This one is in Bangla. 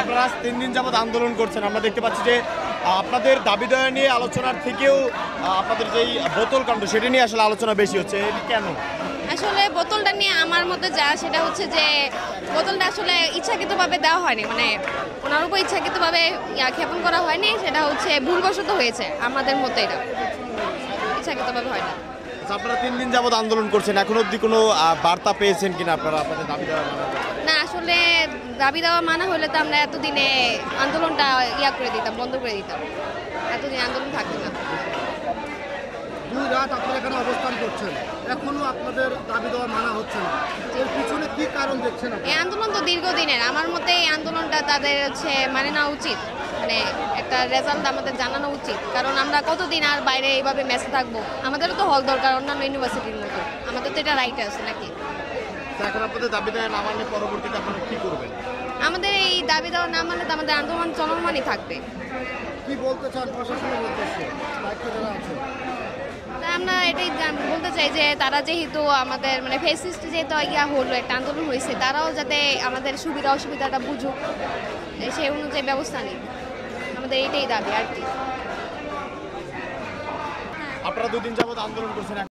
আপনারা আজ 3 দিন যাবত আন্দোলন করছেন। আমরা দেখতে পাচ্ছি যে আপনাদের দাবি দাওয়া নিয়ে আলোচনার থেকেও আপনাদের যেই বোতল কাণ্ড সেটা নিয়ে আসলে আলোচনা বেশি হচ্ছে, এটা কেন? আসলে বোতলটা নিয়ে আমার মতে যা সেটা হচ্ছে যে বোতলটা আসলে ইচ্ছাকৃতভাবে দেওয়া হয়নি, মানে ওনার উপর ইচ্ছাকৃতভাবে ক্ষেপণ করা হয়নি, সেটা হচ্ছে ভুলবশত হয়েছে আমাদের মতে, এটা ইচ্ছাকৃতভাবে হয়নি। আপনারা 3 দিন যাবত আন্দোলন করছেন, এখন অবধি কোনো বার্তা পেয়েছেন কিনা আপনারা আপনাদের দাবি দেওয়া? না, আসলে দাবি দেওয়া মানা হলে তো আমরা এতদিনে আন্দোলনটা করে দিতাম, বন্ধ করে দিতাম, এতদিন আন্দোলন থাকতো না। 2 রাত আপনারা এখানে অবস্থান করছেন, এখনো আপনাদের দাবি দেওয়া মানা হচ্ছে না, এর পিছনে কি কারণ দেখছেন? এই আন্দোলন তো দীর্ঘদিনের, আমার মতে এই আন্দোলনটা তাদের হচ্ছে মানে নেওয়া উচিত, মানে একটা রেজাল্ট আমাদের জানানো উচিত, কারণ আমরা কতদিন আর বাইরে এইভাবে মেসে থাকবো? আমাদেরও তো হল দরকার অন্যান্য ইউনিভার্সিটির মতো, আমাদের তো এটা রাইট আছে নাকি? এখন আপনাদের দাবি দেওয়া না মানলে পরবর্তীতে আপনারা কি করবেন? আমাদের এই দাবি দেওয়া না মানলে তো আমাদের আন্দোলন চলমানই থাকবে। কি বলতে চান প্রশাসনের উদ্দেশ্যে, দায়িত্ব যারা আছে? আমরা এটাই বলতে চাই যে তারা যেহেতু আমাদের মানে ফেসিস্ট যেহেতু হলো, একটা আন্দোলন হয়েছে, তারাও যাতে আমাদের সুবিধা অসুবিধাটা বুঝুক, সেই অনুযায়ী ব্যবস্থা নিক, আমাদের এটাই দাবি আর কি। আপনারা 2 দিন যাবত আন্দোলন করছেন।